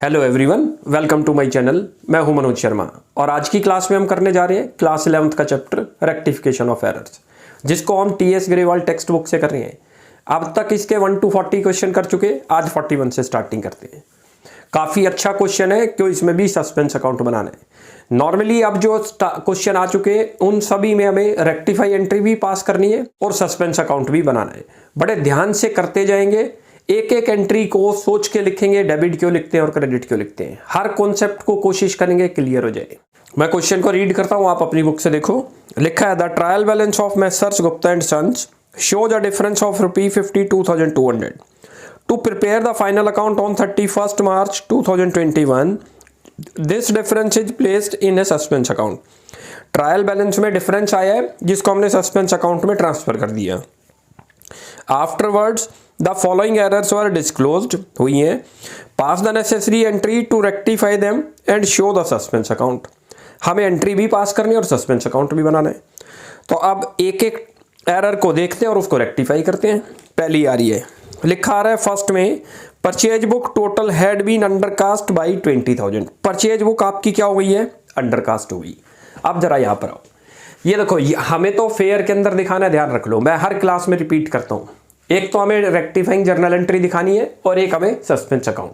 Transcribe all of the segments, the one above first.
Hello everyone, welcome to my channel. मैं हूं मनोज शर्मा और आज की क्लास में हम करने जा रहे हैं क्लास 11th का चैप्टर रेक्टिफिकेशन ऑफ एरर्स, जिसको हम टीएस ग्रेवाल टेक्स्ट बुक से कर रहे हैं। अब तक इसके 1 to 40 क्वेश्चन कर चुके, आज 41 से स्टार्टिंग करते हैं। काफ़ी अच्छा क्वेश्चन है क्यों इसमें भी सस्पेंस अकाउंट बनाना है। नॉर्मली अब जो क्वेश्चन आ चुके हैं उन सभी में हमें रेक्टिफाई एंट्री भी पास करनी है और सस्पेंस अकाउंट भी बनाना है। बड़े ध्यान से करते जाएंगे, एक एक एंट्री को सोच के लिखेंगे, डेबिट क्यों लिखते हैं और क्रेडिट क्यों लिखते हैं। हर कॉन्सेप्ट को कोशिश करेंगे क्लियर हो जाए। मैं क्वेश्चन को रीड करता हूं, आप अपनी बुक से देखो। लिखा है the trial balance of messrs Gupta and sons shows a difference of ₹52,200 to prepare the final account on 31st March 2021. This difference is placed in a suspense account. Trial balance में difference आया है जिसको हमने suspense account में transfer कर दिया। Afterwards the following errors were disclosed हुई हैं। Pass the necessary entry to rectify them and show the suspense account. हमें एंट्री भी पास करनी है और सस्पेंस अकाउंट भी बनाना है। तो अब एक एक एरर को देखते हैं और उसको रेक्टिफाई करते हैं। पहली आ रही है, लिखा आ रहा है फर्स्ट में, purchase book total had been undercast by 20,000। Purchase book आपकी क्या हो गई है? अंडरकास्ट हो गई। अब जरा यहाँ पर आओ, ये देखो, हमें तो फेयर के अंदर दिखाना है, ध्यान रख लो। मैं हर क्लास में रिपीट करता हूँ, एक तो हमें रेक्टिफाइंग जर्नल एंट्री दिखानी है और एक हमें सस्पेंस अकाउंट।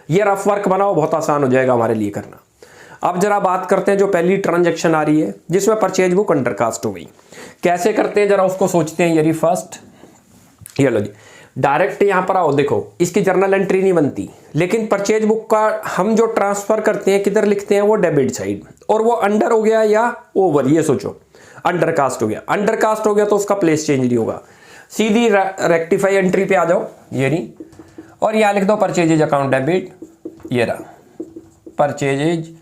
ये रफ वर्क बनाओ, बहुत आसान हो जाएगा हमारे लिए करना। अब जरा बात करते हैं जो पहली ट्रांजैक्शन आ रही है जिसमें परचेज बुक अंडरकास्ट हो गई। कैसे करते हैं जरा उसको सोचते हैं। ये फर्स्ट, ये लो जी, डायरेक्ट यहाँ पर आओ, देखो इसकी जर्नल एंट्री नहीं बनती, लेकिन परचेज बुक का हम जो ट्रांसफर करते हैं किधर लिखते हैं? वो डेबिट साइड। और वो अंडर हो गया या ओवर, ये सोचो। अंडरकास्ट हो गया, अंडरकास्ट हो गया तो उसका प्लेस चेंज नहीं होगा। सीधी रेक्टिफाई एंट्री पे आ जाओ, ये नहीं, और यहाँ लिख दो परचेजेज अकाउंट डेबिट। ये रहा परचेजेज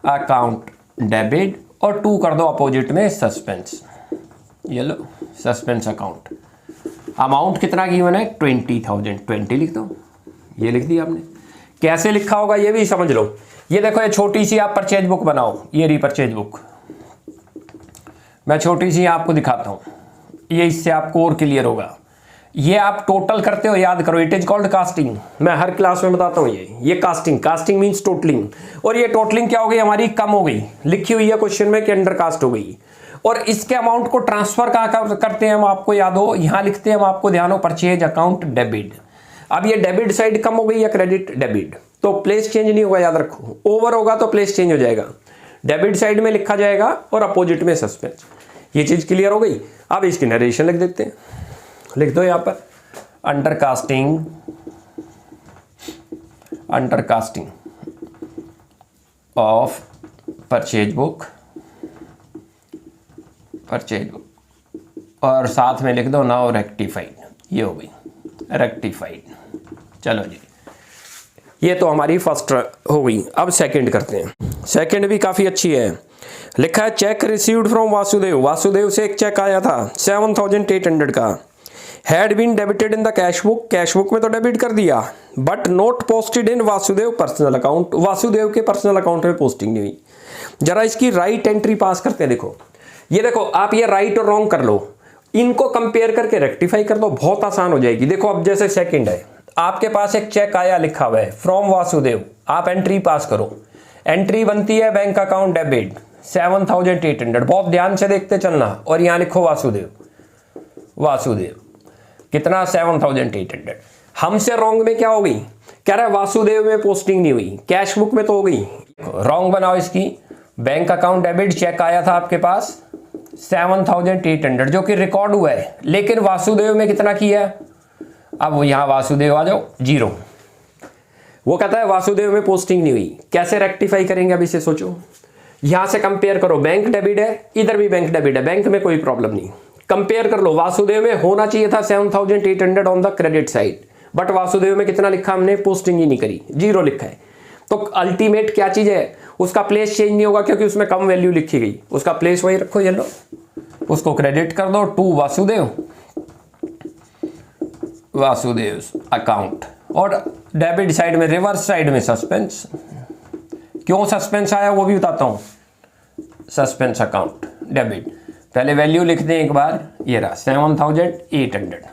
अकाउंट डेबिट और 2 कर दो अपोजिट में सस्पेंस। ये लो सस्पेंस अकाउंट। अमाउंट कितना गिवन है? 20,000। 20 लिख दो, ये लिख दिया आपने। कैसे लिखा होगा ये भी समझ लो। ये देखो, ये छोटी सी आप परचेज बुक बनाओ, ये रही परचेज बुक। मैं छोटी सी आपको दिखाता हूँ, ये इससे आपको और क्लियर होगा। ये आप टोटल करते हो, याद करो, इट इज कॉल्ड कास्टिंग। मैं हर क्लास में बताता हूँ ये कास्टिंग। Casting means totalling. और ये टोटलिंग क्या हो गई हमारी? कम हो गई। लिखी हुई है क्वेश्चन में कि अंडरकास्ट हो गई। और इसके अमाउंट को ट्रांसफर कहाँ करते हैं हम? आपको याद हो, यहाँ लिखते हैं हम, आपको ध्यान हो, परचेज अकाउंट डेबिट। अब ये डेबिट साइड कम हो गई या क्रेडिट? डेबिट। तो प्लेस चेंज नहीं होगा, याद रखो। ओवर होगा तो प्लेस चेंज हो जाएगा, डेबिट साइड में लिखा जाएगा और अपोजिट में सस्पेंस। ये चीज क्लियर हो गई। अब इसकी नरेशन लिख देते हैं, लिख दो यहाँ पर, अंडरकास्टिंग ऑफ परचेज बुक और साथ में लिख दो नाउ रेक्टिफाइड। ये हो गई रेक्टिफाइड। चलो जी, ये तो हमारी फर्स्ट हो गई। अब सेकंड करते हैं। सेकंड भी काफ़ी अच्छी है। लिखा है cheque received from Vasudev. Vasudev से एक चेक आया था 7,800 का। Had been debited in the cash book. Cash book में तो डेबिट कर दिया, but not posted in Vasudev personal account. Vasudev के पर्सनल अकाउंट में पोस्टिंग नहीं हुई। जरा इसकी राइट एंट्री पास करते हैं। देखो, ये देखो, आप ये राइट और रॉन्ग कर लो, इनको कंपेयर करके रेक्टिफाई कर दो, बहुत आसान हो जाएगी। देखो, अब जैसे सेकंड है, आपके पास एक चेक आया, लिखा हुआ है फ्रॉम वासुदेव, आप एंट्री पास करो। एंट्री बनती है बैंक अकाउंट डेबिट 7,800। बहुत ध्यान से देखते चलना। और यहाँ लिखो वासुदेव कितना? 7,800। हमसे रॉन्ग में क्या हो गई? कह रहा है वासुदेव में पोस्टिंग नहीं हुई, कैश बुक में तो हो गई। रॉन्ग बनाओ इसकी। बैंक अकाउंट डेबिट चेक आया था आपके पास 7,800 जो कि रिकॉर्ड हुआ है, लेकिन वासुदेव में कितना किया है? अब यहाँ वासुदेव आ जाओ, 0। वो कहता है वासुदेव में पोस्टिंग नहीं हुई। कैसे रेक्टिफाई करेंगे? अब इसे सोचो, यहां से कंपेयर करो। बैंक डेबिट है, इधर भी बैंक डेबिट है, बैंक में कोई प्रॉब्लम नहीं। कंपेयर कर लो, वासुदेव में होना चाहिए था 7,800 on the credit side, but Vasudev में कितना लिखा हमने? पोस्टिंग ही नहीं करी, 0 लिखा है। तो अल्टीमेट क्या चीज है? उसका प्लेस चेंज नहीं होगा क्योंकि उसमें कम वैल्यू लिखी गई। उसका प्लेस वही रखो, ये लो, उसको क्रेडिट कर दो टू वासुदेव अकाउंट। और डेबिट साइड में, रिवर्स साइड में सस्पेंस। क्यों सस्पेंस आया वो भी बताता हूं। सस्पेंस अकाउंट डेबिट, पहले वैल्यू लिख दें एक बार, ये रहा 7,800।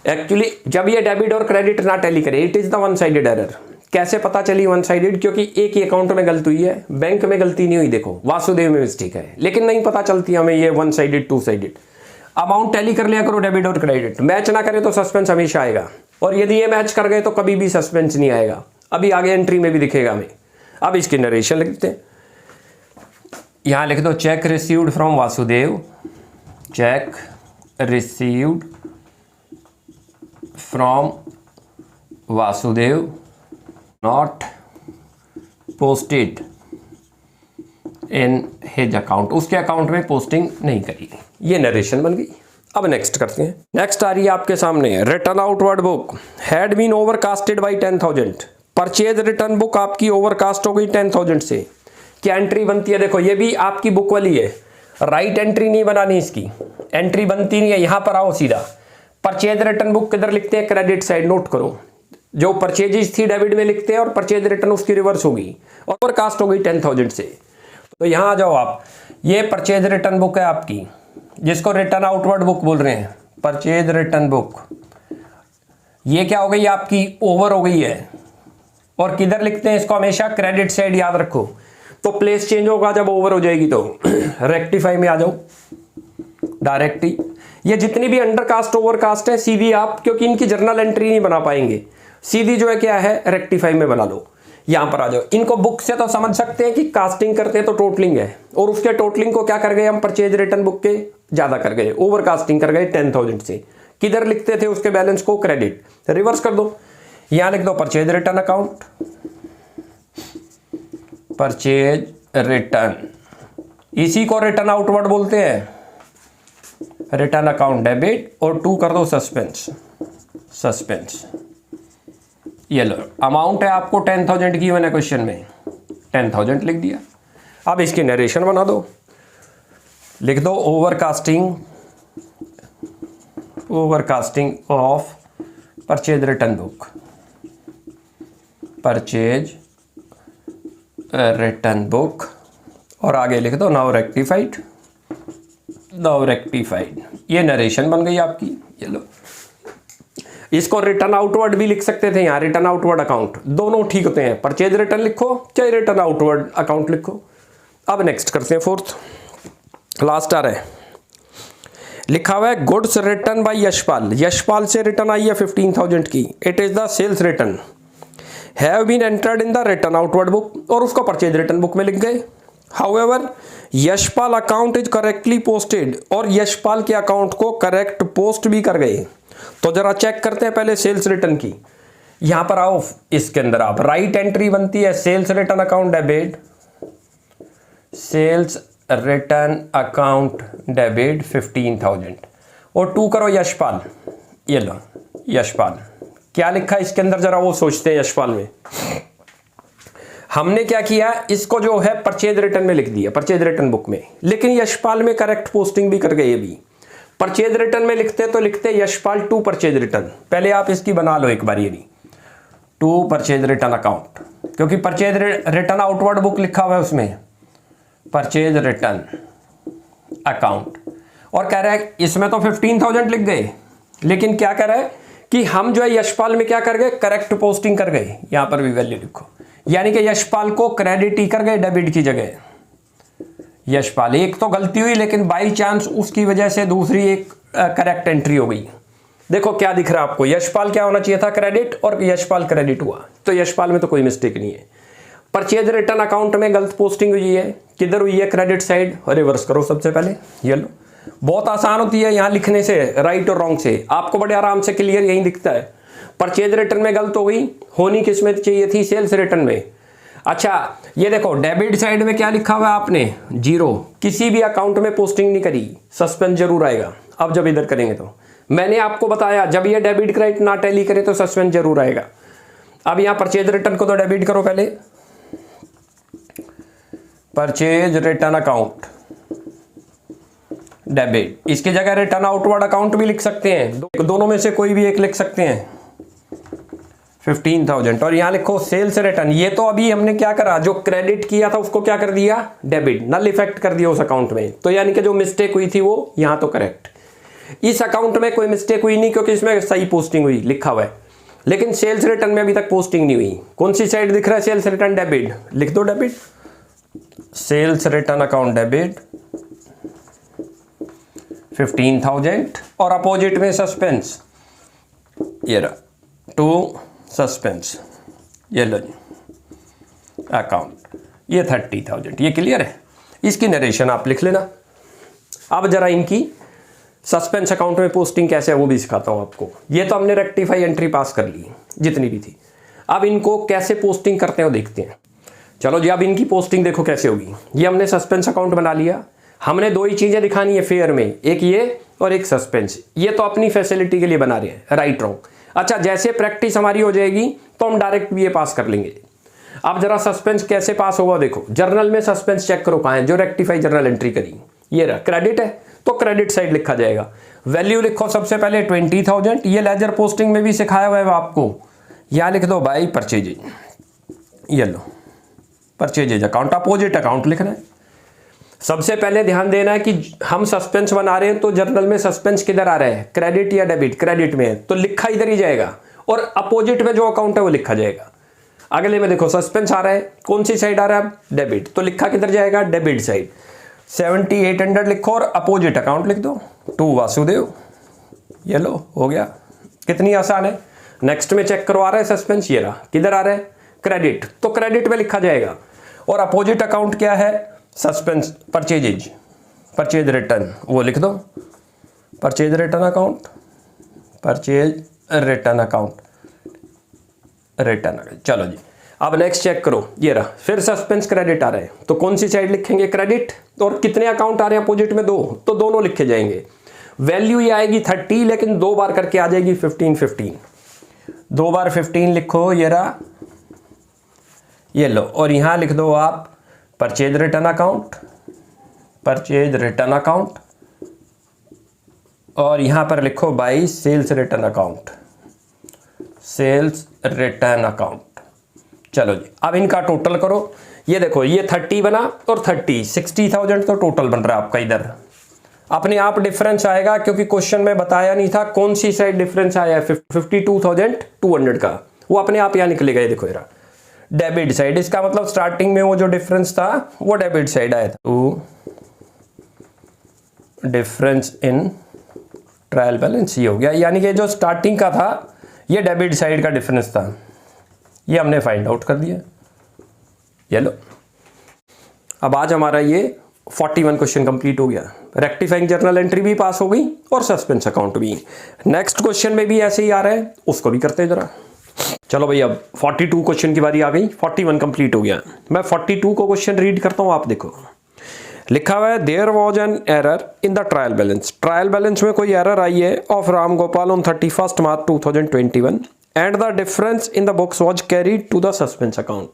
एक्चुअली जब ये डेबिट और क्रेडिट ना टैली करे, it is the one sided error. कैसे पता चली वन साइडेड? क्योंकि एक ही अकाउंट में गलती हुई है, बैंक में गलती नहीं हुई। देखो वासुदेव में मिस्टेक है, लेकिन नहीं पता चलती हमें ये one sided two sided. Amount tally कर लिया करो, डेबिट और क्रेडिट। मैच ना करे तो सस्पेंस हमेशा आएगा, और यदि ये मैच कर गए तो कभी भी सस्पेंस नहीं आएगा। अभी आगे एंट्री में भी दिखेगा हमें। अब इसकी नरेशन लिखते हैं, यहां लिख दो check received from Vasudev, check received from Vasudev, not posted in his account, उसके अकाउंट में पोस्टिंग नहीं करी। ये नरेशन बन गई। अब नेक्स्ट करते हैं। नेक्स्ट आ रही है आपके सामने, return outward book had been overcasted by 10,000। Purchase return book आपकी ओवरकास्ट हो गई 10,000 से। क्या एंट्री बनती है? देखो ये भी आपकी बुक वाली है, राइट एंट्री नहीं बनानी, इसकी एंट्री बनती नहीं है। यहां पर आओ सीधा, परचेज रिटर्न बुक किधर लिखते हैं? Credit side. नोट करो, जो परचेजेज थी डेबिट में लिखते हैं और परचेज रिटर्न उसकी रिवर्स होगी, और कास्ट हो गई 10,000 से। तो यहां आ जाओ आप, ये परचेज रिटर्न बुक है आपकी, जिसको रिटर्न आउटवर्ड बुक बोल रहे हैं, परचेज रिटर्न बुक। ये क्या हो गई आपकी? ओवर हो गई है। और किधर लिखते हैं इसको? हमेशा क्रेडिट साइड, याद रखो। तो प्लेस चेंज होगा जब ओवर हो जाएगी, तो रेक्टिफाई में आ जाओ डायरेक्ट ही। ये जितनी भी अंडरकास्ट ओवरकास्ट है सीधी आप, क्योंकि इनकी जर्नल एंट्री नहीं बना पाएंगे, सीधी जो है क्या है रेक्टिफाई में बना लो। यहां पर आ जाओ। इनको बुक से तो समझ सकते हैं कि कास्टिंग करते हैं तो टोटलिंग है, और उसके टोटलिंग को क्या कर गए हम? परचेज रिटर्न बुक के ज्यादा कर गए, ओवरकास्टिंग कर गए 10,000 से। किधर लिखते थे उसके बैलेंस को? क्रेडिट। रिवर्स कर दो, यहां लिख दो purchase return account, purchase return, इसी को रिटर्न आउटवर्ड बोलते हैं, रिटर्न अकाउंट डेबिट, और 2 कर दो सस्पेंस, सस्पेंस। ये लो, अमाउंट है आपको 10,000 की मैंने क्वेश्चन में, 10,000 लिख दिया। अब इसकी नरेशन बना दो, लिख दो overcasting, overcasting of purchase return book, purchase return book, और आगे लिख दो नाउ रेक्टिफाइड, नाउ रेक्टिफाइड। ये नरेशन बन गई आपकी। ये लो, इसको रिटर्न आउटवर्ड भी लिख सकते थे, यहाँ रिटर्न आउटवर्ड अकाउंट, दोनों ठीक होते हैं। परचेज रिटर्न लिखो चाहे रिटर्न आउटवर्ड अकाउंट लिखो। अब नेक्स्ट करते हैं, फोर्थ लास्ट आ रहा है, लिखा हुआ है goods return by Yashpal. Yashpal से रिटर्न आई है 15,000 की, it is the sales return, have been entered in the return outward book, और उसको परचेज रिटर्न बुक में लिख गए। However Yashpal account is correctly posted, और यशपाल के अकाउंट को करेक्ट पोस्ट भी कर गए। तो जरा चेक करते हैं पहले सेल्स रिटर्न की। यहां पर आओ, इसके अंदर आप राइट एंट्री बनती है sales return account debit, sales return account debit 15,000, और 2 करो यशपाल। ये लो यशपाल, क्या लिखा इसके अंदर जरा वो सोचते हैं। यशपाल में हमने क्या किया, इसको जो है परचेज रिटर्न में लिख दिया, परचेज रिटर्न बुक में, लेकिन यशपाल में करेक्ट पोस्टिंग भी कर गए। अभी परचेज रिटर्न में लिखते तो लिखते यशपाल टू परचेज रिटर्न। पहले आप इसकी बना लो एक बार, ये भी टू परचेज रिटर्न अकाउंट, क्योंकि परचेज रिटर्न आउटवर्ड बुक लिखा हुआ है उसमें, परचेज रिटर्न अकाउंट। और कह रहा है इसमें तो 15,000 लिख गए, लेकिन क्या कह रहा है कि हम जो है यशपाल में क्या कर गए, करेक्ट पोस्टिंग कर गए। यहां पर भी वैल्यू लिखो, यानी कि यशपाल को क्रेडिट ही कर गए डेबिट की जगह। यशपाल, एक तो गलती हुई, लेकिन बाई चांस उसकी वजह से दूसरी एक करेक्ट एंट्री हो गई। देखो क्या दिख रहा है आपको, यशपाल क्या होना चाहिए था? क्रेडिट, और यशपाल क्रेडिट हुआ, तो यशपाल में तो कोई मिस्टेक नहीं है। परचेज रिटर्न अकाउंट में गलत पोस्टिंग हुई है, किधर हुई है? Credit side. रिवर्स करो सबसे पहले, ये लो, बहुत आसान होती है यहाँ लिखने से, राइट और रॉन्ग से आपको बड़े आराम से क्लियर यही दिखता है। परचेज रिटर्न में गलत हो गई, होनी किसमें चाहिए थी? सेल्स रिटर्न में। अच्छा ये देखो डेबिट साइड में क्या लिखा हुआ है आपने? 0, किसी भी अकाउंट में पोस्टिंग नहीं करी, सस्पेंस जरूर आएगा। अब जब इधर करेंगे तो मैंने आपको बताया, जब ये डेबिट क्रेडिट ना टैली करे तो सस्पेंस जरूर आएगा। अब यहाँ परचेज रिटर्न को तो डेबिट करो पहले, परचेज रिटर्न अकाउंट डेबिट, इसकी जगह रिटर्न आउटवर्ड अकाउंट भी लिख सकते हैं, दोनों में से कोई भी एक लिख सकते हैं 15,000। और यहां लिखो सेल्स रिटर्न, ये तो अभी हमने क्या करा, जो क्रेडिट किया था उसको क्या कर दिया? डेबिट, नल इफेक्ट कर दिया उस अकाउंट में। तो यानी कि जो मिस्टेक हुई थी वो यहां तो करेक्ट। इस अकाउंट में कोई मिस्टेक हुई नहीं, क्योंकि इसमें सही पोस्टिंग हुई लिखा हुआ है। लेकिन सेल्स रिटर्न में अभी तक पोस्टिंग नहीं हुई। कौन सी साइड दिख रहा है सेल्स रिटर्न? डेबिट, लिख दो debit, sales return account debit 15,000 और अपोजिट में सस्पेंस, ये रहा टू सस्पेंस, ये लो जी अकाउंट, ये 30,000। ये क्लियर है? इसकी नरेशन आप लिख लेना। अब जरा इनकी सस्पेंस अकाउंट में पोस्टिंग कैसे है वो भी सिखाता हूं आपको। ये तो हमने रेक्टिफाई एंट्री पास कर ली जितनी भी थी, अब इनको कैसे पोस्टिंग करते हैं वो देखते हैं। चलो जी, अब इनकी पोस्टिंग देखो कैसे होगी। ये हमने सस्पेंस अकाउंट बना लिया, हमने दो ही चीजें दिखानी है फेयर में, एक ये और एक सस्पेंस। ये तो अपनी फैसिलिटी के लिए बना रहे हैं, राइट रॉन्ग। अच्छा, जैसे प्रैक्टिस हमारी हो जाएगी तो हम डायरेक्ट भी ये पास कर लेंगे। अब जरा सस्पेंस कैसे पास होगा देखो। जर्नल में सस्पेंस चेक करो कहाँ है, जो रेक्टिफाई जर्नल एंट्री करी, ये रहा क्रेडिट है तो क्रेडिट साइड लिखा जाएगा। वैल्यू लिखो सबसे पहले 20,000, ये लेजर पोस्टिंग में भी सिखाया हुआ है आपको। यहां लिख दो भाई परचेजेज, ये लो परचेजेज अकाउंट, अपोजिट अकाउंट लिखना है। सबसे पहले ध्यान देना है कि हम सस्पेंस बना रहे हैं तो जर्नल में सस्पेंस किधर आ रहा है, क्रेडिट या डेबिट? क्रेडिट में है तो लिखा इधर ही जाएगा, और अपोजिट में जो अकाउंट है वो लिखा जाएगा। अगले में देखो सस्पेंस आ रहा है, कौन सी साइड आ रहा है? डेबिट, तो लिखा किधर जाएगा? Debit side. 7800 लिखो और अपोजिट अकाउंट लिख दो, टू वासुदेव, ये लो हो गया। कितनी आसान है। नेक्स्ट में चेक करो आ रहा है सस्पेंस, ये रहा, किधर आ रहा है? क्रेडिट, तो क्रेडिट में लिखा जाएगा। और अपोजिट अकाउंट क्या है? सस्पेंस, परचेजेज, परचेज रिटर्न, वो लिख दो purchase return account, purchase return account, return. चलो जी, अब नेक्स्ट चेक करो, ये रहा, फिर सस्पेंस क्रेडिट आ रहा है तो कौन सी साइड लिखेंगे? क्रेडिट। और कितने अकाउंट आ रहे हैं अपोजिट में? 2, तो दोनों लिखे जाएंगे। वैल्यू ये आएगी 30, लेकिन 2 बार करके आ जाएगी 15। 2 बार 15 लिखो, ये रहा, ये लो, और यहां लिख दो आप purchase return account, purchase return account, और यहां पर लिखो by sales return account, sales return account. चलो जी, अब इनका टोटल करो। ये देखो, ये 30 बना और 30, 60,000 तो टोटल बन रहा है आपका। इधर अपने आप डिफरेंस आएगा, क्योंकि क्वेश्चन में बताया नहीं था कौन सी साइड डिफरेंस आया है 52,200 का, वो अपने आप यहाँ निकलेगा। ये देखो, ये डेबिट साइड, इसका मतलब स्टार्टिंग में वो जो डिफरेंस था वो डेबिट साइड आया था। To difference in trial balance, ये हो गया, यानी कि जो स्टार्टिंग का था ये डेबिट साइड का डिफरेंस था, ये हमने फाइंड आउट कर दिया। ये लो, अब आज हमारा ये 41 क्वेश्चन कंप्लीट हो गया। रेक्टिफाइंग जर्नल एंट्री भी पास हो गई और सस्पेंस अकाउंट भी। नेक्स्ट क्वेश्चन में भी ऐसे ही आ रहा है, उसको भी करते हैं जरा। चलो भाई, अब 42 क्वेश्चन की बारी आ गई, 41 कंप्लीट हो गया। मैं 42 को क्वेश्चन रीड करता हूं, आप देखो। लिखा हुआ है, there was an error in the trial balance. Trial balance में कोई एरर आई है of Ram Gopal on 31 March 2021 and the difference in the books was carried to the suspense account.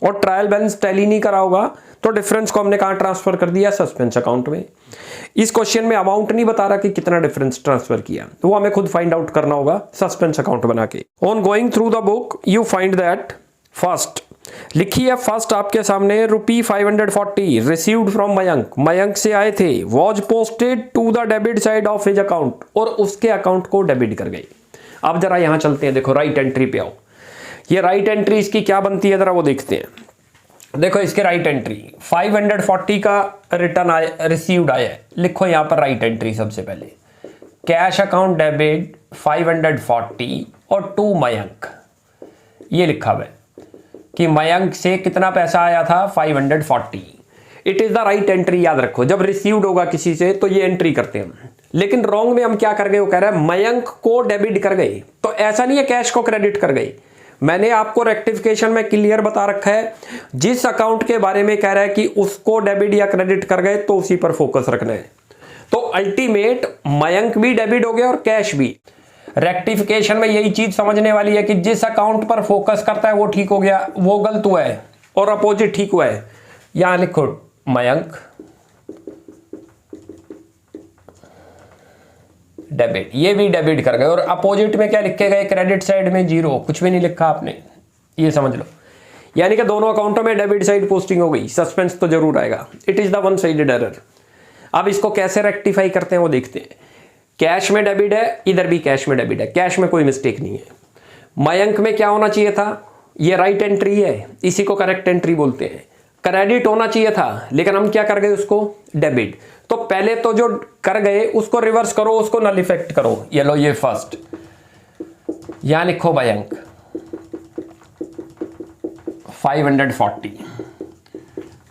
और ट्रायल बैलेंस टैली नहीं करा होगा तो डिफरेंस को हमने कहां ट्रांसफर कर दिया? सस्पेंस अकाउंट में। इस क्वेश्चन में अमाउंट नहीं बता रहा कि कितना डिफरेंस ट्रांसफर किया, तो वो हमें खुद फाइंड आउट करना होगा सस्पेंस अकाउंट बना के। On going through the book you find that first, लिखिए फर्स्ट आपके सामने ₹540 रिसीव्ड फ्रॉम मयंक, मयंक से आए थे, was posted to the debit side of his account, और उसके अकाउंट को डेबिट कर गई। अब जरा यहां चलते हैं, देखो राइट एंट्री पे आओ। ये राइट एंट्री इसकी क्या बनती है जरा वो देखते हैं। देखो इसके राइट एंट्री 540 का रिटर्न आया, रिसीव्ड आया है। लिखो यहां पर राइट एंट्री सबसे पहले, कैश अकाउंट डेबिट 540 और टू मयंक, ये लिखा हुआ है कि मयंक से कितना पैसा आया था? 540। It is the right entry, याद रखो। जब रिसीव्ड होगा किसी से तो ये एंट्री करते हैं। लेकिन रॉन्ग में हम क्या कर गए? वो कह रहा है मयंक को डेबिट कर गए, तो ऐसा नहीं है कैश को क्रेडिट कर गई। मैंने आपको रेक्टिफिकेशन में क्लियर बता रखा है, जिस अकाउंट के बारे में कह रहा है कि उसको डेबिट या क्रेडिट कर गए तो उसी पर फोकस रखना है। तो अल्टीमेट मयंक भी डेबिट हो गया और कैश भी। रेक्टिफिकेशन में यही चीज समझने वाली है कि जिस अकाउंट पर फोकस करता है वो ठीक हो गया, वो गलत हुआ है, और अपोजिट ठीक हुआ है। यहां लिखो मयंक डेबिट, ये भी डेबिट कर गए, और अपोजिट में क्या लिखे गए? क्रेडिट साइड में 0, कुछ भी नहीं लिखा आपने, ये समझ लो। यानी कि दोनों अकाउंटों में डेबिट साइड पोस्टिंग हो गई, सस्पेंस तो जरूर आएगा। It is the one sided error. अब इसको कैसे रेक्टिफाई करते हैं वो देखते हैं। कैश में डेबिट है, इधर भी कैश में डेबिट है, कैश में कोई मिस्टेक नहीं है। मयंक में क्या होना चाहिए था, ये राइट एंट्री है, इसी को करेक्ट एंट्री बोलते हैं। क्रेडिट होना चाहिए था, लेकिन हम क्या कर गए, उसको डेबिट। तो पहले तो जो कर गए उसको रिवर्स करो, उसको नल इफेक्ट करो। ये लो, ये फर्स्ट, यहां लिखो मयंक 540।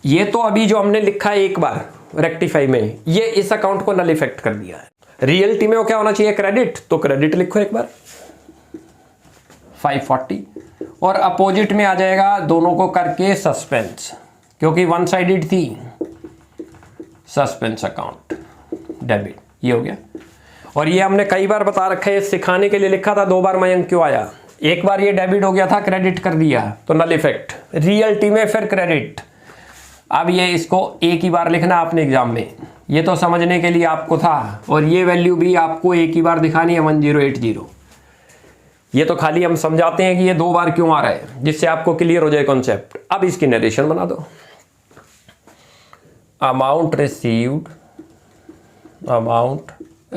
ये तो अभी जो हमने लिखा है एक बार रेक्टिफाई में, ये इस अकाउंट को नल इफेक्ट कर दिया है। रियलिटी में वो क्या होना चाहिए, क्रेडिट, तो क्रेडिट लिखो एक बार 540, और अपोजिट में आ जाएगा दोनों को करके सस्पेंस, क्योंकि वन साइडेड थी, सस्पेंस अकाउंट डेबिट, ये हो गया। और ये हमने कई बार बता रखा है, सिखाने के लिए लिखा था, 2 बार मयंक क्यों आया। एक बार ये डेबिट हो गया था, क्रेडिट कर दिया तो नल इफेक्ट, रियलिटी में फिर क्रेडिट। अब ये इसको एक ही बार लिखना आपने एग्जाम में, ये तो समझने के लिए आपको था, और ये वैल्यू भी आपको एक ही बार दिखानी है 1080। ये तो खाली हम समझाते हैं कि ये 2 बार क्यों आ रहा है, जिससे आपको क्लियर हो जाए कॉन्सेप्ट। अब इसकी नरेशन बना दो। Amount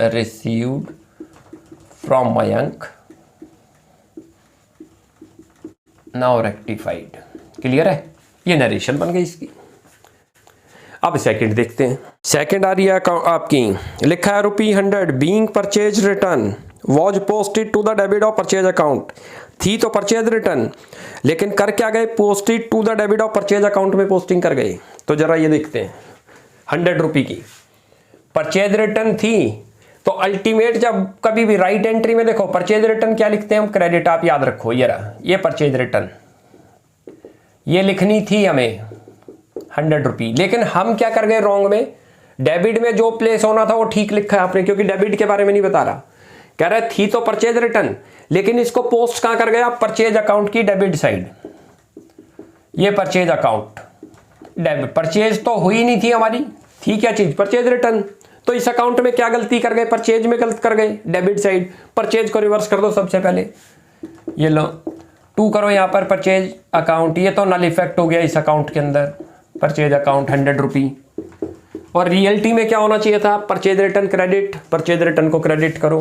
received from Mayank, now rectified. Clear है, ये नरेशन बन गई इसकी। अब सेकंड देखते हैं। सेकंड आ रही है आपकी, लिखा है ₹100 being purchase return was posted to the debit of purchase account. थी तो परचेज रिटर्न, लेकिन कर क्या गए, posted to the debit of purchase account में पोस्टिंग कर गए। तो जरा ये देखते हैं, ₹100 की परचेज रिटर्न थी, तो अल्टीमेट जब कभी भी राइट एंट्री में देखो परचेज रिटर्न क्या लिखते हैं हम, क्रेडिट। आप याद रखो, ये रहा, ये परचेज रिटर्न, ये लिखनी थी हमें ₹100, लेकिन हम क्या कर गए रॉन्ग में, डेबिट में जो प्लेस होना था वो ठीक लिखा है आपने, क्योंकि डेबिट के बारे में नहीं बता रहा। कह रहा है थी तो परचेज रिटर्न, लेकिन इसको पोस्ट कहां कर गया, परचेज अकाउंट की डेबिट साइड। ये परचेज अकाउंट डेबिट, परचेज तो हुई नहीं थी हमारी, थी क्या चीज, परचेज रिटर्न। तो इस अकाउंट में क्या गलती कर गए, परचेज में गलत कर गए, डेबिट साइड। परचेज को रिवर्स कर दो सबसे पहले, ये लो 2 करो यहां पर परचेज अकाउंट, ये तो नल इफेक्ट हो गया इस अकाउंट के अंदर, परचेज अकाउंट ₹100। और रियलिटी में क्या होना चाहिए था, purchase return credit, purchase return को क्रेडिट करो,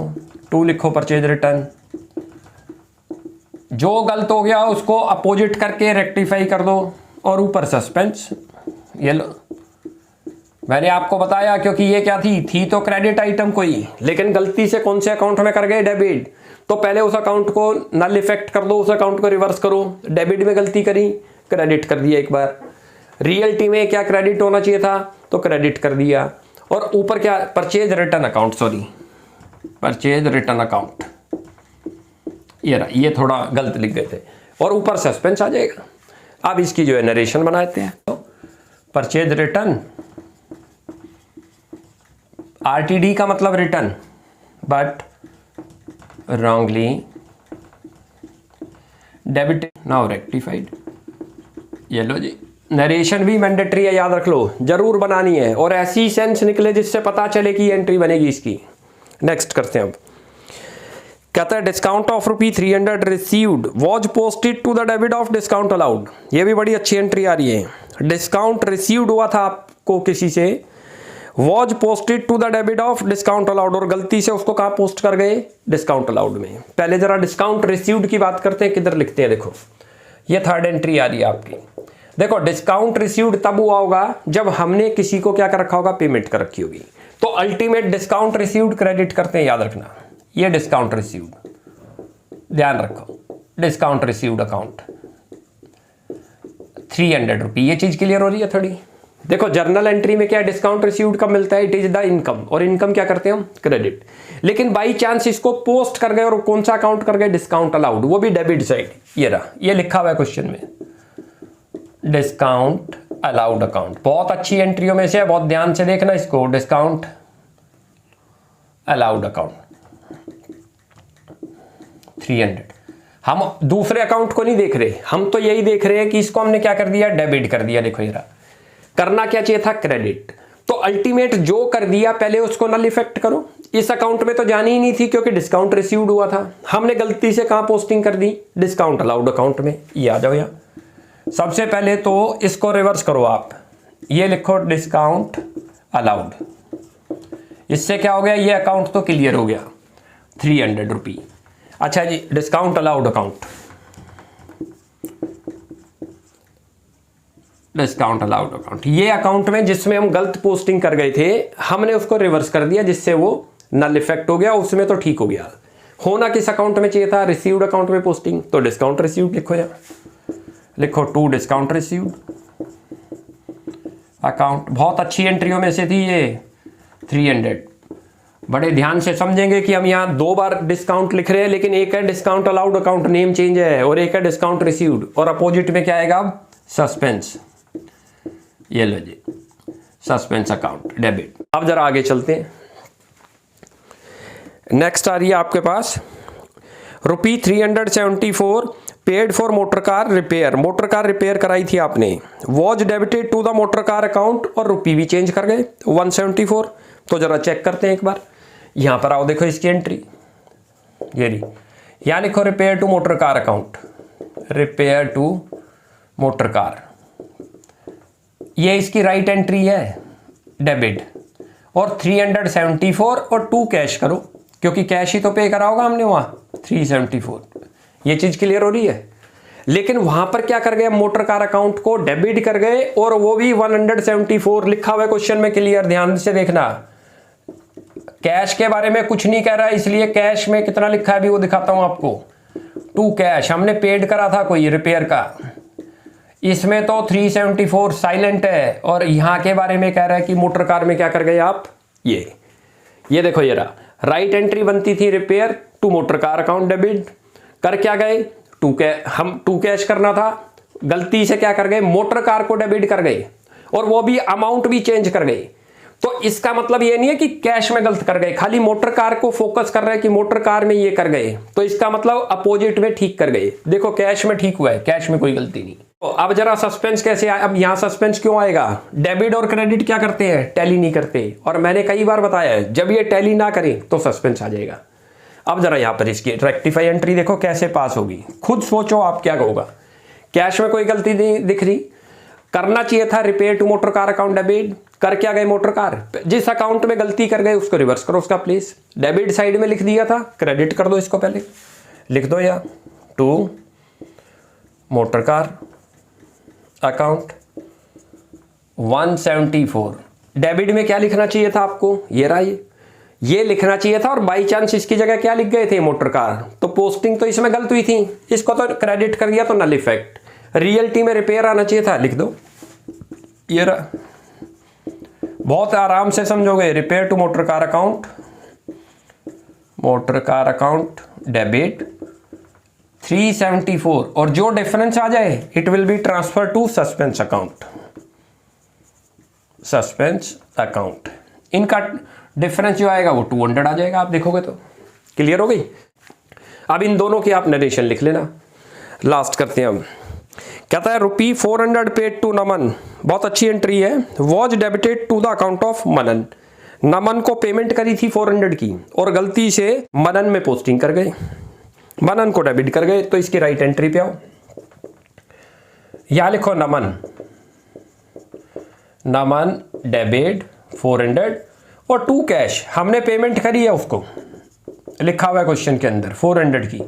2 लिखो परचेज रिटर्न। जो गलत हो गया उसको अपोजिट करके रेक्टिफाई कर दो, और ऊपर सस्पेंस। ये लो, मैंने आपको बताया, क्योंकि ये क्या थी तो क्रेडिट आइटम कोई, लेकिन गलती से कौन से अकाउंट में कर गए, डेबिट। तो पहले उस अकाउंट को नल इफेक्ट कर दो, उस अकाउंट को रिवर्स करो। डेबिट में गलती करी, क्रेडिट कर दिया एक बार। रियलिटी में क्या क्रेडिट होना चाहिए था, तो क्रेडिट कर दिया। और ऊपर क्या, purchase return account, sorry purchase return account, ये रहा, ये थोड़ा गलत लिख गए थे, और ऊपर सस्पेंस आ जाएगा। अब इसकी जो है नरेशन बनाते हैं। तो परचेज रिटर्न, आरटीडी का मतलब return, but wrongly debit, now rectified. ये लो जी, नरेशन भी मैंडेटरी है, याद रख लो, जरूर बनानी है, और ऐसी सेंस निकले जिससे पता चले कि एंट्री बनेगी इसकी। नेक्स्ट करते हैं। अब कहता है discount of ₹300 received was posted to the debit of discount allowed. ये भी बड़ी अच्छी एंट्री आ रही है। डिस्काउंट रिसीव्ड हुआ था आपको किसी से, was posted to the debit of discount allowed, और गलती से उसको कहाँ पोस्ट कर गए, डिस्काउंट अलाउड में। पहले जरा डिस्काउंट रिसीव्ड की बात करते हैं, किधर लिखते हैं, देखो ये थर्ड एंट्री आ रही है आपकी। देखो डिस्काउंट रिसीव्ड तब हुआ होगा जब हमने किसी को क्या कर रखा होगा, पेमेंट कर रखी होगी। तो अल्टीमेट डिस्काउंट रिसीव्ड क्रेडिट करते हैं, याद रखना। ये डिस्काउंट रिसीव्ड, ध्यान रखो, डिस्काउंट रिसीव्ड अकाउंट ₹300। ये चीज क्लियर हो रही है थोड़ी। देखो जर्नल एंट्री में क्या डिस्काउंट रिसीव्ड कब मिलता है, इट इज द इनकम, और इनकम क्या करते हैं हम, क्रेडिट। लेकिन बाई चांस इसको पोस्ट कर गए, और कौन सा अकाउंट कर गए, डिस्काउंट अलाउड, वो भी डेबिट साइड। ये रहा, ये लिखा हुआ है क्वेश्चन में, डिस्काउंट अलाउड अकाउंट। बहुत अच्छी एंट्रियों में से है, बहुत ध्यान से देखना इसको, डिस्काउंट अलाउड अकाउंट 300। हम दूसरे अकाउंट को नहीं देख रहे, हम तो यही देख रहे हैं कि इसको हमने क्या कर दिया, डेबिट कर दिया। देखो ये रहा, करना क्या चाहिए था, क्रेडिट। तो अल्टीमेट जो कर दिया पहले उसको नल इफेक्ट करो। इस अकाउंट में तो जानी ही नहीं थी, क्योंकि डिस्काउंट रिसीव्ड हुआ था, हमने गलती से कहां पोस्टिंग कर दी, डिस्काउंट अलाउड अकाउंट में। ये आ जाओ यहाँ, सबसे पहले तो इसको रिवर्स करो आप, ये लिखो डिस्काउंट अलाउड। इससे क्या हो गया, ये अकाउंट तो क्लियर हो गया, ₹300। अच्छा जी, discount allowed account, discount allowed account, ये अकाउंट में जिसमें हम गलत पोस्टिंग कर गए थे हमने उसको रिवर्स कर दिया, जिससे वो नल इफेक्ट हो गया, उसमें तो ठीक हो गया। होना किस अकाउंट में चाहिए था? रिसीव्ड अकाउंट में पोस्टिंग, तो डिस्काउंट रिसीव्ड लिखो, यहाँ लिखो टू डिस्काउंट रिसीव्ड अकाउंट। बहुत अच्छी एंट्रियों में से थी ये 300। बड़े ध्यान से समझेंगे कि हम यहाँ 2 बार डिस्काउंट लिख रहे हैं, लेकिन एक है discount allowed account, name change है, और एक है डिस्काउंट रिसीव्ड, और अपोजिट में क्या आएगा अब? सस्पेंस। ये लो जी, सस्पेंस अकाउंट डेबिट। अब जरा आगे चलते हैं। नेक्स्ट आ रही है आपके पास ₹374 paid for motor car repair. Motor car repair कराई थी आपने, was debited to the motor car account, और रुपी भी चेंज कर गए 174। तो जरा चेक करते हैं एक बार। यहां पर आओ, देखो इसकी एंट्री ये रही, यहां लिखो repair to motor car account, repair to motor car, ये इसकी राइट एंट्री है डेबिट, और 374 और 2 कैश करो, क्योंकि कैश ही तो पे करा होगा हमने वहां 374। ये चीज क्लियर हो रही है। लेकिन वहां पर क्या कर गए? मोटर कार अकाउंट को डेबिट कर गए, और वो भी 174 लिखा हुआ है क्वेश्चन में, क्लियर ध्यान से देखना। कैश के बारे में कुछ नहीं कह रहा है, इसलिए कैश में कितना लिखा है अभी वो दिखाता हूं आपको। 2 कैश हमने पेड करा था कोई रिपेयर का, इसमें तो 374 साइलेंट है, और यहां के बारे में कह रहा है कि मोटर कार में क्या कर गए आप? ये देखो, ये रहा राइट एंट्री बनती थी repair to motor car account debit, कर क्या गए? हम 2 कैश करना था, गलती से क्या कर गए? मोटर कार को डेबिट कर गए, और वो भी अमाउंट भी चेंज कर गए। तो इसका मतलब ये नहीं है कि कैश में गलत कर गए, खाली मोटर कार को फोकस कर रहे हैं कि मोटर कार में ये कर गए, तो इसका मतलब अपोजिट में ठीक कर गए। देखो कैश में ठीक हुआ है, कैश में कोई गलती नहीं। तो अब जरा सस्पेंस कैसे आया? अब यहां सस्पेंस क्यों आएगा? डेबिट और क्रेडिट क्या करते हैं? टैली नहीं करते, और मैंने कई बार बताया है जब ये टैली ना करें तो सस्पेंस आ जाएगा। अब जरा यहां पर इसकी रेक्टिफाई एंट्री देखो कैसे पास होगी, खुद सोचो आप क्या होगा। कैश में कोई गलती नहीं दिख रही, करना चाहिए था repair to motor car account debit, कर क्या गए? Motor car. जिस अकाउंट में गलती कर गए उसको रिवर्स करो उसका प्लेस। डेबिट साइड में लिख दिया था, क्रेडिट कर दो इसको, पहले लिख दो या to motor car account 174। Debit में क्या लिखना चाहिए था आपको? ये रहा, ये लिखना चाहिए था, और बाई चांस इसकी जगह क्या लिख गए थे? Motor car. तो पोस्टिंग तो इसमें गलत हुई थी, इसको तो क्रेडिट कर दिया, तो नल इफेक्ट। रियलिटी में रिपेयर आना चाहिए था, लिख दो ये रहा। बहुत आराम से समझोगे। Repair to motor car account debit 374, और जो डिफरेंस आ जाए it will be transfer to suspense account. इनका डिफरेंस जो आएगा वो 200 आ जाएगा, आप देखोगे तो। क्लियर हो गई? अब इन दोनों की आप नरेशन लिख लेना। लास्ट करते हैं हम। कहता है ₹400 पेड टू नमन, बहुत अच्छी एंट्री है। Was debited to the account of Manan. Naman को पेमेंट करी थी 400 की, और गलती से मनन में पोस्टिंग कर गए, मनन को डेबिट कर गए, तो इसकी राइट एंट्री पे आओ। यहां लिखो नमन डेबिट 400 और 2 कैश, हमने पेमेंट करी है उसको, लिखा हुआ है क्वेश्चन के अंदर 400 की,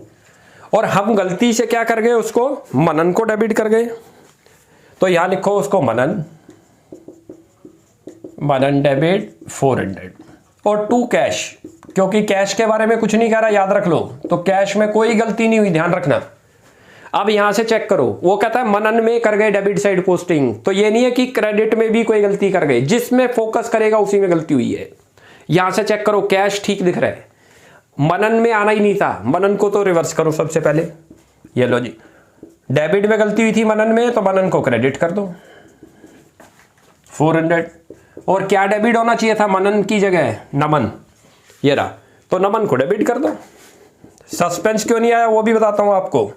और हम गलती से क्या कर गए? उसको मनन को डेबिट कर गए। तो यहां लिखो उसको मनन डेबिट 400 और 2 कैश, क्योंकि कैश के बारे में कुछ नहीं कह रहा, याद रख लो। तो कैश में कोई गलती नहीं हुई, ध्यान रखना। अब यहां से चेक करो, वो कहता है मनन में कर गए डेबिट साइड पोस्टिंग, तो ये नहीं है कि क्रेडिट में भी कोई गलती कर गए, जिसमें फोकस करेगा उसी में गलती हुई है। यहां से चेक करो, कैश ठीक दिख रहा है, मनन में आना ही नहीं था, मनन को तो रिवर्स करो सबसे पहले। ये लो जी, डेबिट में गलती हुई थी मनन में, तो मनन को क्रेडिट कर दो 400, और क्या डेबिट होना चाहिए था मनन की जगह? नमन। ये रहा, तो नमन को डेबिट कर दो। सस्पेंस क्यों नहीं आया वो भी बताता हूं आपको।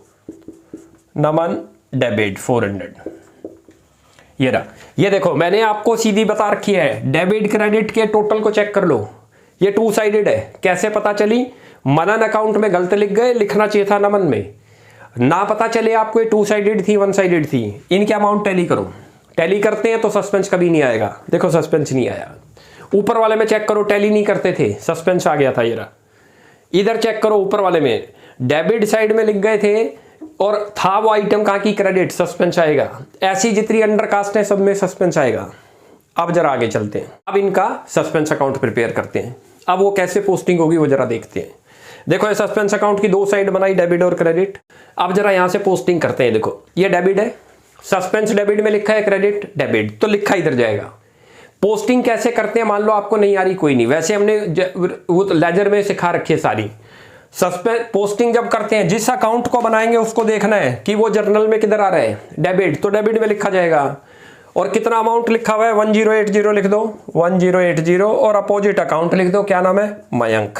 नमन डेबिट 400, ये रहा। ये देखो मैंने आपको सीधी बता रखी है, डेबिट क्रेडिट के टोटल को चेक कर लो, ये 2 साइडेड है। कैसे पता चली? मनन अकाउंट में गलत लिख गए, लिखना चाहिए था नमन में। ना पता चले आपको ये 2 साइडेड थी 1 साइडेड थी, इनके अमाउंट टैली करो। टैली करते हैं तो सस्पेंस कभी नहीं आएगा। देखो सस्पेंस नहीं आया। ऊपर वाले में चेक करो, टैली नहीं करते थे, सस्पेंस आ गया था। ये रहा। इधर चेक करो, ऊपर वाले में डेबिट साइड में लिख गए थे और था वो आइटम कहाँ की, क्रेडिट, सस्पेंस आएगा। ऐसी जितनी अंडर कास्ट है सब में सस्पेंस आएगा। अब जरा आगे चलते हैं, अब इनका सस्पेंस अकाउंट प्रिपेयर करते हैं। अब वो कैसे पोस्टिंग होगी वो जरा देखते हैं। देखो ये सस्पेंस अकाउंट की दो साइड बनाई, डेबिट और क्रेडिट। अब जरा यहां से पोस्टिंग करते हैं। देखो ये डेबिट है, सस्पेंस डेबिट में लिखा है, क्रेडिट डेबिट, तो लिखा इधर जाएगा। पोस्टिंग कैसे करते हैं मान लो आपको नहीं आ रही, कोई नहीं, वैसे हमने वो लेजर में सिखा रखी है सारी। सस्पेंस पोस्टिंग जब करते हैं, जिस अकाउंट को बनाएंगे उसको देखना है कि वो जर्नल में किधर आ रहा है, डेबिट, तो डेबिट में लिखा जाएगा। और कितना अमाउंट लिखा हुआ है, 1080 लिख दो, 1080, और अपोजिट अकाउंट लिख दो, क्या नाम है, मयंक।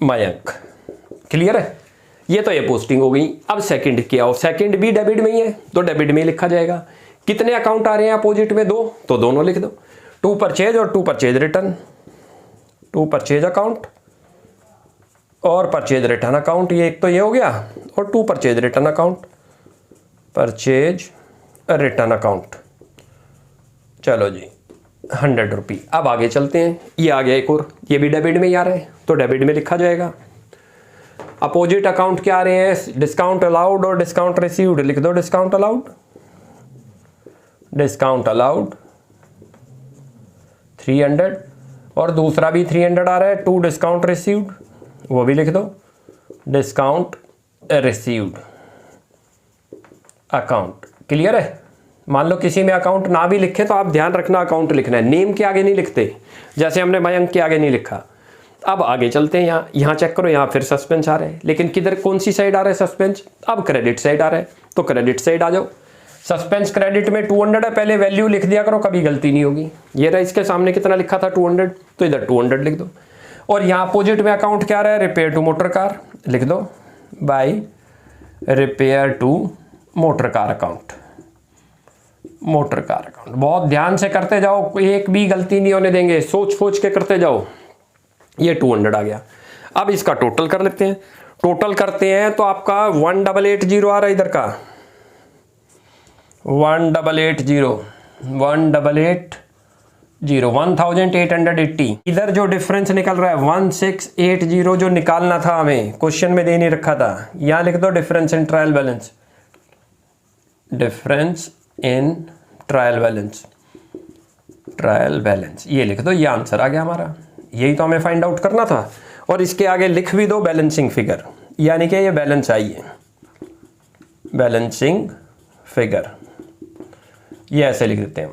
मयंक, क्लियर है। ये तो ये पोस्टिंग हो गई। अब सेकंड क्या हो, सेकंड भी डेबिट में ही है तो डेबिट में लिखा जाएगा। कितने अकाउंट आ रहे हैं अपोजिट में, दो, तो दोनों लिख दो, टू परचेज और to purchase return, to purchase account और परचेज रिटर्न अकाउंट, ये एक तो ये हो गया, और to purchase return account, purchase return account. चलो जी 100 रुपये। अब आगे चलते हैं, ये आ गया एक और, ये भी डेबिट में ही आ रहा है तो डेबिट में लिखा जाएगा। अपोजिट अकाउंट क्या आ रहे हैं, डिस्काउंट अलाउड और डिस्काउंट रिसीव्ड, लिख दो डिस्काउंट अलाउड, डिस्काउंट अलाउड 300, और दूसरा भी 300 आ रहा है, टू डिस्काउंट रिसीव्ड, वो भी लिख दो डिस्काउंट रिसीव्ड अकाउंट। क्लियर है। मान लो किसी में अकाउंट ना भी लिखे तो आप ध्यान रखना अकाउंट लिखना है, नेम के आगे नहीं लिखते, जैसे हमने मयंक के आगे नहीं लिखा। अब आगे चलते हैं, यहाँ चेक करो, यहाँ फिर सस्पेंस आ रहा है, लेकिन किधर, कौन सी साइड आ रहा है सस्पेंस, अब क्रेडिट साइड आ रहा है, तो क्रेडिट साइड आ जाओ। सस्पेंस क्रेडिट में 200 है, पहले वैल्यू लिख दिया करो, कभी गलती नहीं होगी। ये रहा, इसके सामने कितना लिखा था 200, तो इधर 200 लिख दो। और यहाँ अपोजिट में अकाउंट क्या आ रहा है, रिपेयर टू मोटर कार, लिख दो by repair to motor car account, motor car account. बहुत ध्यान से करते जाओ, एक भी गलती नहीं होने देंगे, सोच सोच के करते जाओ। ये 200 आ गया। अब इसका टोटल कर लेते हैं। टोटल करते हैं तो आपका 1880 आ रहा है, इधर का 1880, इधर जो डिफरेंस निकल रहा है 1680 जो निकालना था हमें, क्वेश्चन में दे नहीं रखा था, यहां लिख दो difference in trial balance, difference in trial balance, trial balance, ये लिख दो। ये आंसर आ गया हमारा, यही तो हमें फाइंड आउट करना था। और इसके आगे लिख भी दो बैलेंसिंग फिगर, यानी कि ये बैलेंस आई है, बैलेंसिंग फिगर, ये ऐसे लिख देते हैं।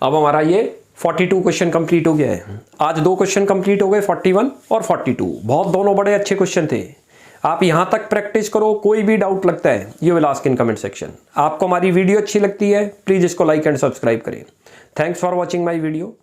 अब हमारा ये 42 क्वेश्चन कंप्लीट हो गया है। आज 2 क्वेश्चन कंप्लीट हो गए, 41 और 42। बहुत दोनों बड़े अच्छे क्वेश्चन थे। आप यहां तक प्रैक्टिस करो, कोई भी डाउट लगता है you will ask in comment section. आपको हमारी वीडियो अच्छी लगती है प्लीज इसको लाइक एंड सब्सक्राइब करें। Thanks for watching my video.